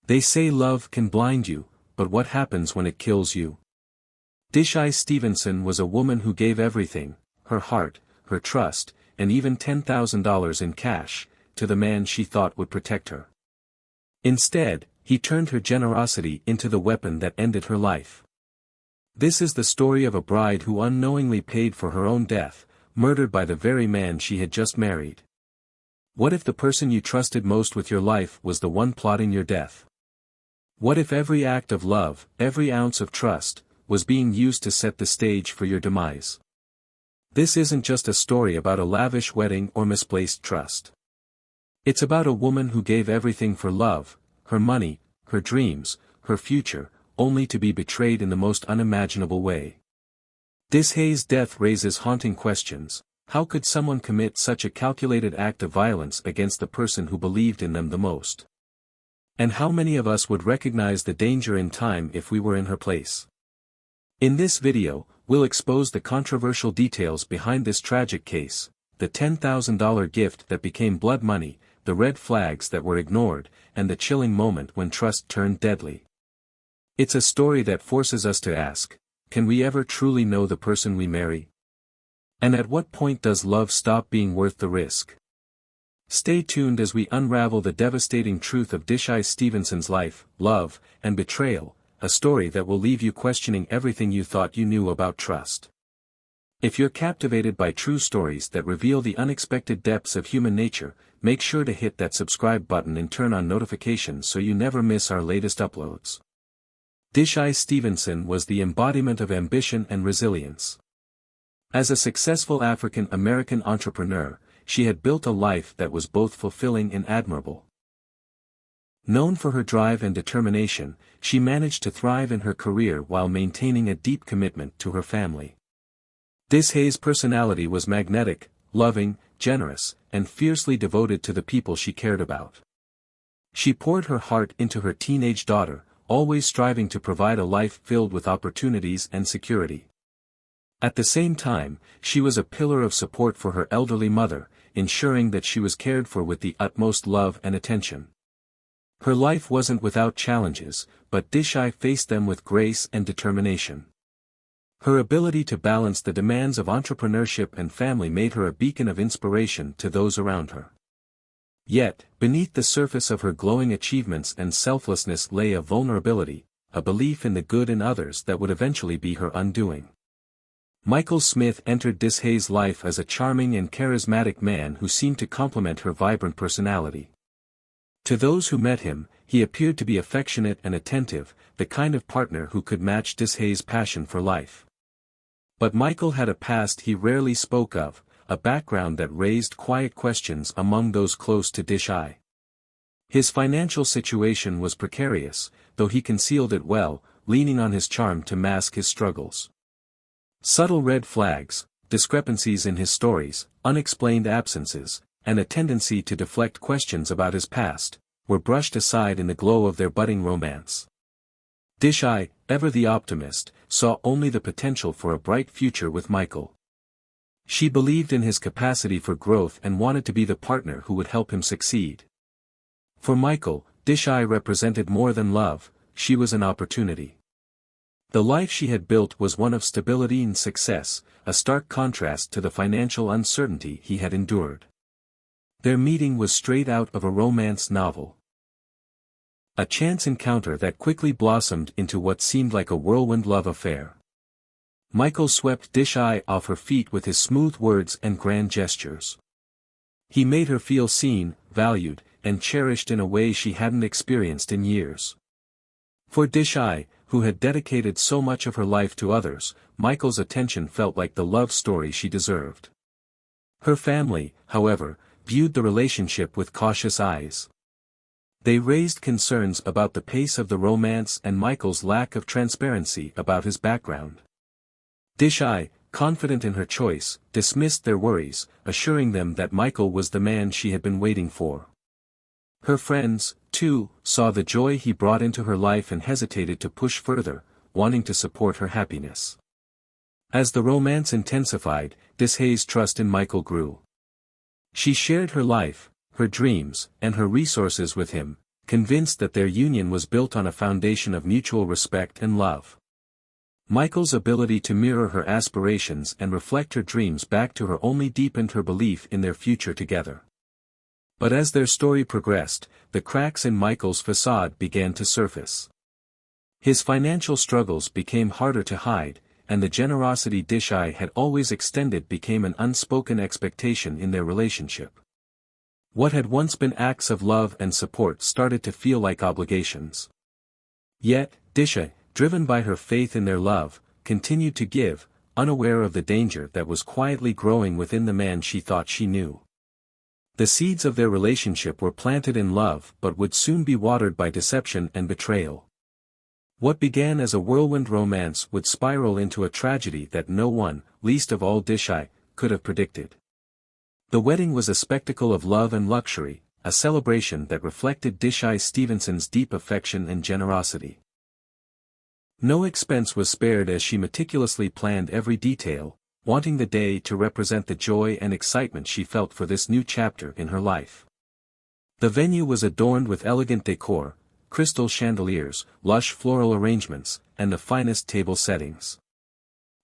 They say love can blind you, but what happens when it kills you? Dishai Stevenson was a woman who gave everything, her heart, her trust, and even $10,000 in cash, to the man she thought would protect her. Instead, he turned her generosity into the weapon that ended her life. This is the story of a bride who unknowingly paid for her own death, murdered by the very man she had just married. What if the person you trusted most with your life was the one plotting your death? What if every act of love, every ounce of trust, was being used to set the stage for your demise? This isn't just a story about a lavish wedding or misplaced trust. It's about a woman who gave everything for love, her money, her dreams, her future, only to be betrayed in the most unimaginable way. Dishai's death raises haunting questions. How could someone commit such a calculated act of violence against the person who believed in them the most? And how many of us would recognize the danger in time if we were in her place? In this video, we'll expose the controversial details behind this tragic case, the $10,000 gift that became blood money, the red flags that were ignored, and the chilling moment when trust turned deadly. It's a story that forces us to ask, can we ever truly know the person we marry? And at what point does love stop being worth the risk? Stay tuned as we unravel the devastating truth of Dishai Stevenson's life, love, and betrayal, a story that will leave you questioning everything you thought you knew about trust. If you're captivated by true stories that reveal the unexpected depths of human nature, make sure to hit that subscribe button and turn on notifications so you never miss our latest uploads. Dishai Stevenson was the embodiment of ambition and resilience. As a successful African-American entrepreneur, she had built a life that was both fulfilling and admirable. Known for her drive and determination, she managed to thrive in her career while maintaining a deep commitment to her family. Dishai's personality was magnetic, loving, generous, and fiercely devoted to the people she cared about. She poured her heart into her teenage daughter, always striving to provide a life filled with opportunities and security. At the same time, she was a pillar of support for her elderly mother, ensuring that she was cared for with the utmost love and attention. Her life wasn't without challenges, but Dishai faced them with grace and determination. Her ability to balance the demands of entrepreneurship and family made her a beacon of inspiration to those around her. Yet, beneath the surface of her glowing achievements and selflessness lay a vulnerability, a belief in the good in others that would eventually be her undoing. Michael Smith entered Dishai's life as a charming and charismatic man who seemed to complement her vibrant personality. To those who met him, he appeared to be affectionate and attentive, the kind of partner who could match Dishai's passion for life. But Michael had a past he rarely spoke of, a background that raised quiet questions among those close to Dishai. His financial situation was precarious, though he concealed it well, leaning on his charm to mask his struggles. Subtle red flags, discrepancies in his stories, unexplained absences, and a tendency to deflect questions about his past, were brushed aside in the glow of their budding romance. Dishai, ever the optimist, saw only the potential for a bright future with Michael. She believed in his capacity for growth and wanted to be the partner who would help him succeed. For Michael, Dishai represented more than love, she was an opportunity. The life she had built was one of stability and success, a stark contrast to the financial uncertainty he had endured. Their meeting was straight out of a romance novel. A chance encounter that quickly blossomed into what seemed like a whirlwind love affair. Michael swept Dishai off her feet with his smooth words and grand gestures. He made her feel seen, valued, and cherished in a way she hadn't experienced in years. For Dishai, who had dedicated so much of her life to others, Michael's attention felt like the love story she deserved. Her family, however, viewed the relationship with cautious eyes. They raised concerns about the pace of the romance and Michael's lack of transparency about his background. Dishai, confident in her choice, dismissed their worries, assuring them that Michael was the man she had been waiting for. Her friends, too, saw the joy he brought into her life and hesitated to push further, wanting to support her happiness. As the romance intensified, Dishai's trust in Michael grew. She shared her life, her dreams, and her resources with him, convinced that their union was built on a foundation of mutual respect and love. Michael's ability to mirror her aspirations and reflect her dreams back to her only deepened her belief in their future together. But as their story progressed, the cracks in Michael's facade began to surface. His financial struggles became harder to hide, and the generosity Dishai had always extended became an unspoken expectation in their relationship. What had once been acts of love and support started to feel like obligations. Yet, Dishai, driven by her faith in their love, continued to give, unaware of the danger that was quietly growing within the man she thought she knew. The seeds of their relationship were planted in love but would soon be watered by deception and betrayal. What began as a whirlwind romance would spiral into a tragedy that no one, least of all Dishai, could have predicted. The wedding was a spectacle of love and luxury, a celebration that reflected Dishai Stevenson's deep affection and generosity. No expense was spared as she meticulously planned every detail, wanting the day to represent the joy and excitement she felt for this new chapter in her life. The venue was adorned with elegant decor, crystal chandeliers, lush floral arrangements, and the finest table settings.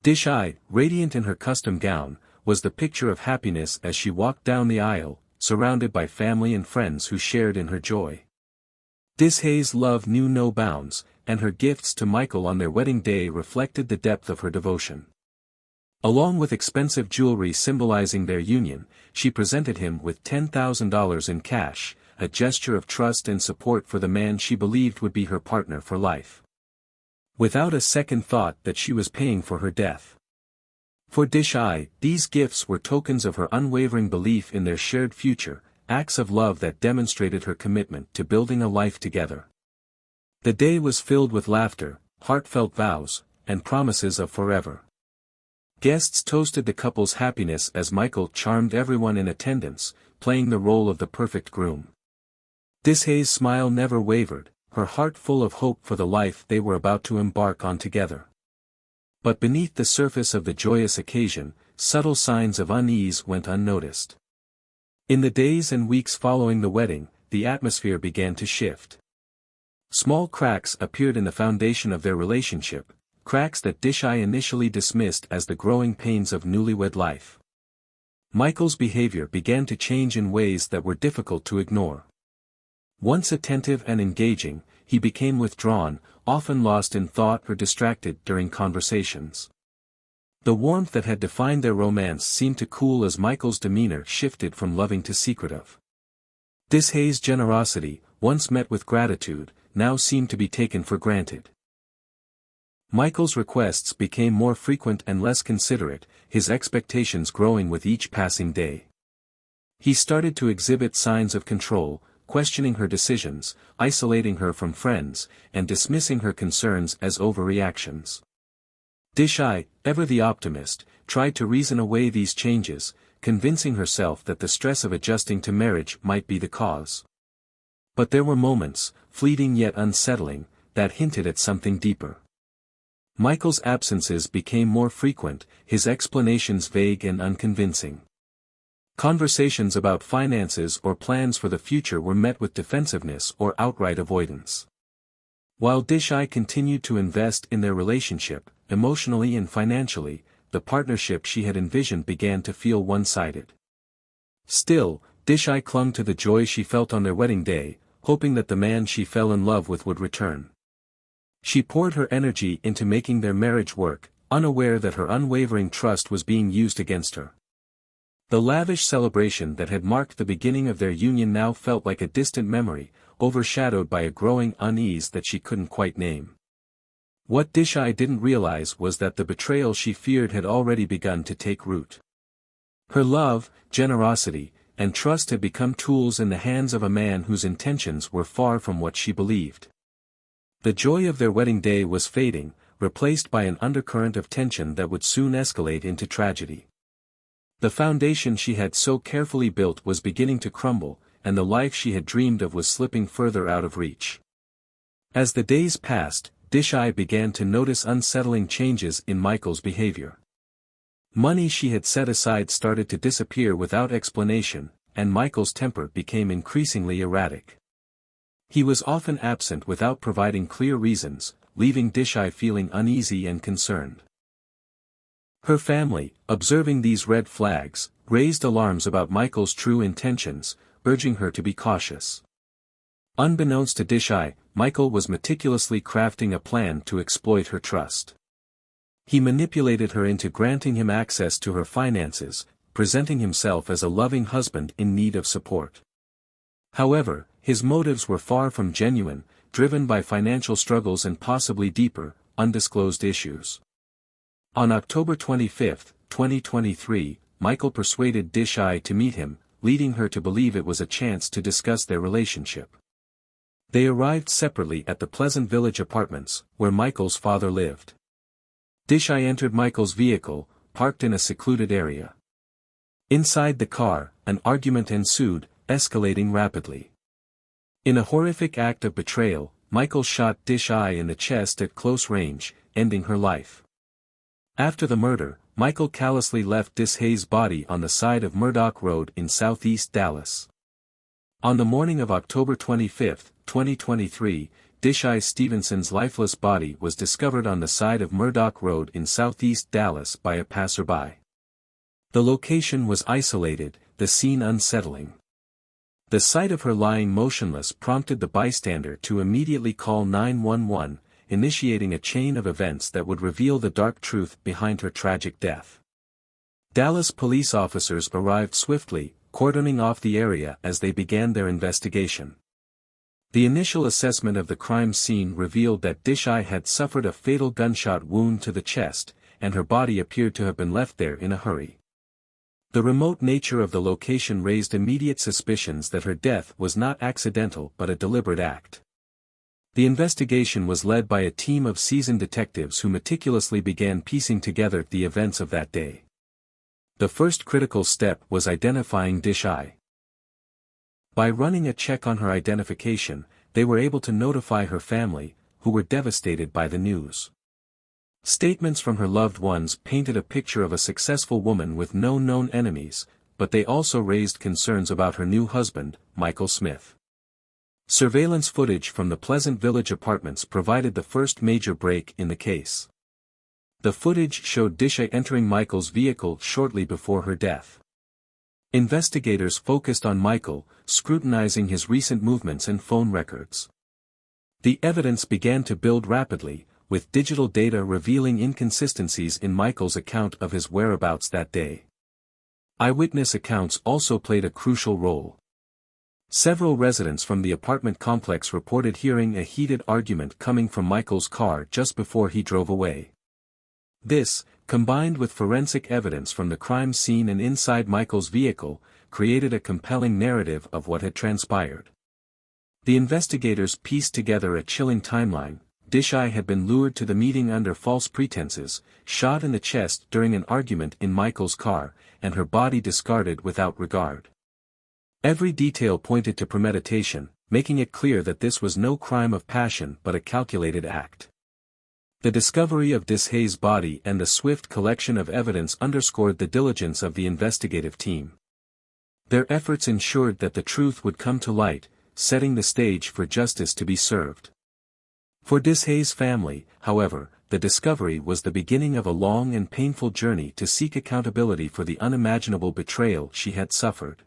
Dishai, radiant in her custom gown, was the picture of happiness as she walked down the aisle, surrounded by family and friends who shared in her joy. Dishai's love knew no bounds, and her gifts to Michael on their wedding day reflected the depth of her devotion. Along with expensive jewelry symbolizing their union, she presented him with $10,000 in cash, a gesture of trust and support for the man she believed would be her partner for life. Without a second thought that she was paying for her death. For Dishai, these gifts were tokens of her unwavering belief in their shared future, acts of love that demonstrated her commitment to building a life together. The day was filled with laughter, heartfelt vows, and promises of forever. Guests toasted the couple's happiness as Michael charmed everyone in attendance, playing the role of the perfect groom. Dishai's smile never wavered, her heart full of hope for the life they were about to embark on together. But beneath the surface of the joyous occasion, subtle signs of unease went unnoticed. In the days and weeks following the wedding, the atmosphere began to shift. Small cracks appeared in the foundation of their relationship, cracks that Dishai initially dismissed as the growing pains of newlywed life. Michael's behavior began to change in ways that were difficult to ignore. Once attentive and engaging, he became withdrawn, often lost in thought or distracted during conversations. The warmth that had defined their romance seemed to cool as Michael's demeanor shifted from loving to secretive. Dishai's generosity, once met with gratitude, now seemed to be taken for granted. Michael's requests became more frequent and less considerate, his expectations growing with each passing day. He started to exhibit signs of control, questioning her decisions, isolating her from friends, and dismissing her concerns as overreactions. Dishai, ever the optimist, tried to reason away these changes, convincing herself that the stress of adjusting to marriage might be the cause. But there were moments, fleeting yet unsettling, that hinted at something deeper. Michael's absences became more frequent, his explanations vague and unconvincing. Conversations about finances or plans for the future were met with defensiveness or outright avoidance. While Dishai continued to invest in their relationship, emotionally and financially, the partnership she had envisioned began to feel one-sided. Still, Dishai clung to the joy she felt on their wedding day, hoping that the man she fell in love with would return. She poured her energy into making their marriage work, unaware that her unwavering trust was being used against her. The lavish celebration that had marked the beginning of their union now felt like a distant memory, overshadowed by a growing unease that she couldn't quite name. What Dishai didn't realize was that the betrayal she feared had already begun to take root. Her love, generosity, and trust had become tools in the hands of a man whose intentions were far from what she believed. The joy of their wedding day was fading, replaced by an undercurrent of tension that would soon escalate into tragedy. The foundation she had so carefully built was beginning to crumble, and the life she had dreamed of was slipping further out of reach. As the days passed, Dishai began to notice unsettling changes in Michael's behavior. Money she had set aside started to disappear without explanation, and Michael's temper became increasingly erratic. He was often absent without providing clear reasons, leaving Dishai feeling uneasy and concerned. Her family, observing these red flags, raised alarms about Michael's true intentions, urging her to be cautious. Unbeknownst to Dishai, Michael was meticulously crafting a plan to exploit her trust. He manipulated her into granting him access to her finances, presenting himself as a loving husband in need of support. However, his motives were far from genuine, driven by financial struggles and possibly deeper, undisclosed issues. On October 25, 2023, Michael persuaded Dishai to meet him, leading her to believe it was a chance to discuss their relationship. They arrived separately at the Pleasant Village Apartments, where Michael's father lived. Dishai entered Michael's vehicle, parked in a secluded area. Inside the car, an argument ensued, escalating rapidly. In a horrific act of betrayal, Michael shot Dishai in the chest at close range, ending her life. After the murder, Michael callously left Dishai's body on the side of Murdoch Road in southeast Dallas. On the morning of October 25, 2023, Dishai Stevenson's lifeless body was discovered on the side of Murdoch Road in southeast Dallas by a passerby. The location was isolated, the scene unsettling. The sight of her lying motionless prompted the bystander to immediately call 911, initiating a chain of events that would reveal the dark truth behind her tragic death. Dallas police officers arrived swiftly, cordoning off the area as they began their investigation. The initial assessment of the crime scene revealed that Dishai had suffered a fatal gunshot wound to the chest, and her body appeared to have been left there in a hurry. The remote nature of the location raised immediate suspicions that her death was not accidental but a deliberate act. The investigation was led by a team of seasoned detectives who meticulously began piecing together the events of that day. The first critical step was identifying Dishai. By running a check on her identification, they were able to notify her family, who were devastated by the news. Statements from her loved ones painted a picture of a successful woman with no known enemies, but they also raised concerns about her new husband, Michael Smith. Surveillance footage from the Pleasant Village Apartments provided the first major break in the case. The footage showed Dishai entering Michael's vehicle shortly before her death. Investigators focused on Michael, scrutinizing his recent movements and phone records. The evidence began to build rapidly, with digital data revealing inconsistencies in Michael's account of his whereabouts that day. Eyewitness accounts also played a crucial role. Several residents from the apartment complex reported hearing a heated argument coming from Michael's car just before he drove away. This, combined with forensic evidence from the crime scene and inside Michael's vehicle, created a compelling narrative of what had transpired. The investigators pieced together a chilling timeline. Dishai had been lured to the meeting under false pretenses, shot in the chest during an argument in Michael's car, and her body discarded without regard. Every detail pointed to premeditation, making it clear that this was no crime of passion but a calculated act. The discovery of Dishai's body and the swift collection of evidence underscored the diligence of the investigative team. Their efforts ensured that the truth would come to light, setting the stage for justice to be served. For Dishai's family, however, the discovery was the beginning of a long and painful journey to seek accountability for the unimaginable betrayal she had suffered.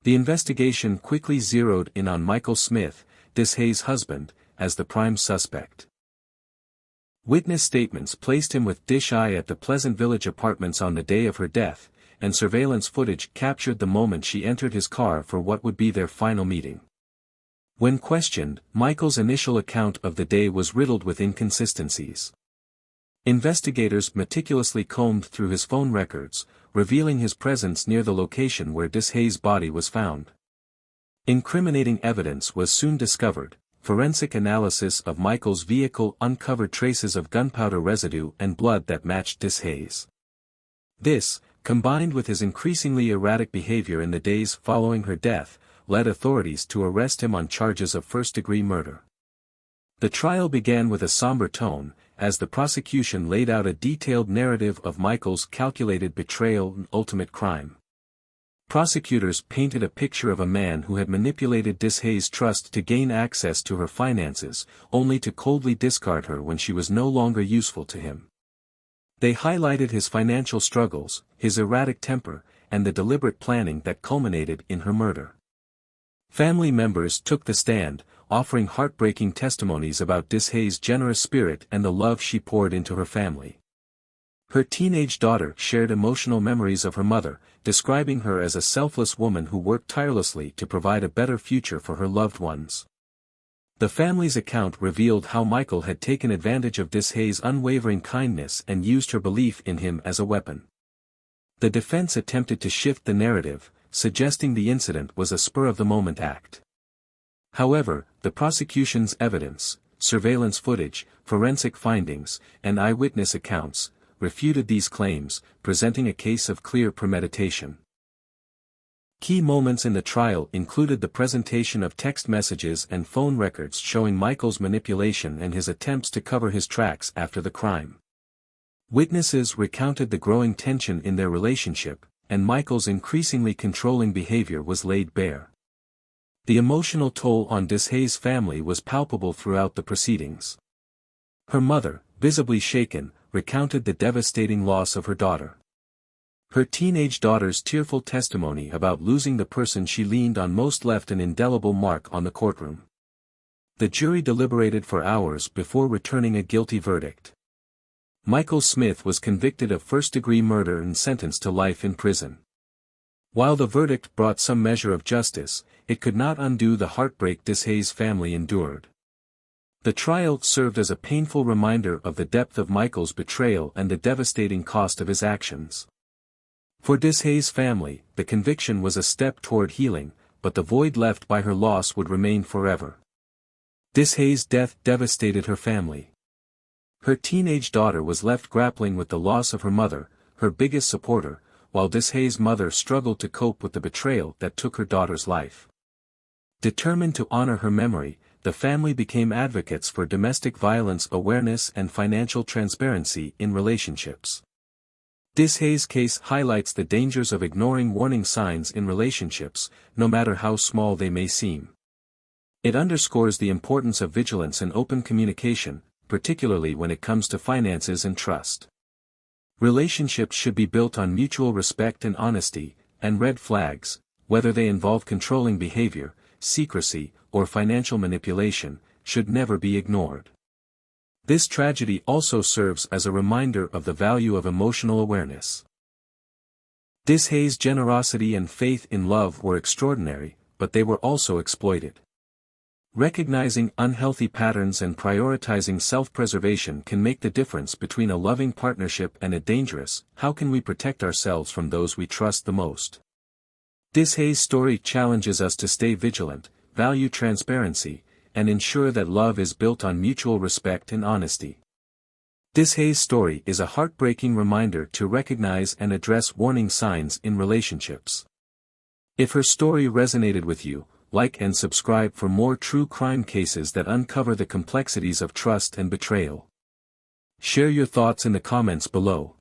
The investigation quickly zeroed in on Michael Smith, Dishai's husband, as the prime suspect. Witness statements placed him with Dishai at the Pleasant Village Apartments on the day of her death, and surveillance footage captured the moment she entered his car for what would be their final meeting. When questioned, Michael's initial account of the day was riddled with inconsistencies. Investigators meticulously combed through his phone records, revealing his presence near the location where Dishai's body was found. Incriminating evidence was soon discovered. Forensic analysis of Michael's vehicle uncovered traces of gunpowder residue and blood that matched Dishai's. This, combined with his increasingly erratic behavior in the days following her death, led authorities to arrest him on charges of first-degree murder. The trial began with a somber tone, as the prosecution laid out a detailed narrative of Michael's calculated betrayal and ultimate crime. Prosecutors painted a picture of a man who had manipulated Dishay's trust to gain access to her finances, only to coldly discard her when she was no longer useful to him. They highlighted his financial struggles, his erratic temper, and the deliberate planning that culminated in her murder. Family members took the stand, offering heartbreaking testimonies about Dishay's generous spirit and the love she poured into her family. Her teenage daughter shared emotional memories of her mother, describing her as a selfless woman who worked tirelessly to provide a better future for her loved ones. The family's account revealed how Michael had taken advantage of Dishay's unwavering kindness and used her belief in him as a weapon. The defense attempted to shift the narrative, suggesting the incident was a spur-of-the-moment act. However, the prosecution's evidence, surveillance footage, forensic findings, and eyewitness accounts, refuted these claims, presenting a case of clear premeditation. Key moments in the trial included the presentation of text messages and phone records showing Michael's manipulation and his attempts to cover his tracks after the crime. Witnesses recounted the growing tension in their relationship, and Michael's increasingly controlling behavior was laid bare. The emotional toll on Dishay's family was palpable throughout the proceedings. Her mother, visibly shaken, recounted the devastating loss of her daughter. Her teenage daughter's tearful testimony about losing the person she leaned on most left an indelible mark on the courtroom. The jury deliberated for hours before returning a guilty verdict. Michael Smith was convicted of first-degree murder and sentenced to life in prison. While the verdict brought some measure of justice, it could not undo the heartbreak Dishay's family endured. The trial served as a painful reminder of the depth of Michael's betrayal and the devastating cost of his actions. For Dishay's family, the conviction was a step toward healing, but the void left by her loss would remain forever. Dishay's death devastated her family. Her teenage daughter was left grappling with the loss of her mother, her biggest supporter, while Dishay's mother struggled to cope with the betrayal that took her daughter's life. Determined to honor her memory, the family became advocates for domestic violence awareness and financial transparency in relationships. Dishay's case highlights the dangers of ignoring warning signs in relationships, no matter how small they may seem. It underscores the importance of vigilance and open communication, particularly when it comes to finances and trust. Relationships should be built on mutual respect and honesty, and red flags, whether they involve controlling behavior, secrecy, or financial manipulation, should never be ignored. This tragedy also serves as a reminder of the value of emotional awareness. Dishay's generosity and faith in love were extraordinary, but they were also exploited. Recognizing unhealthy patterns and prioritizing self-preservation can make the difference between a loving partnership and a dangerous. How can we protect ourselves from those we trust the most? Dishay's story challenges us to stay vigilant, value transparency, and ensure that love is built on mutual respect and honesty. Dishay's story is a heartbreaking reminder to recognize and address warning signs in relationships. If her story resonated with you, like and subscribe for more true crime cases that uncover the complexities of trust and betrayal. Share your thoughts in the comments below.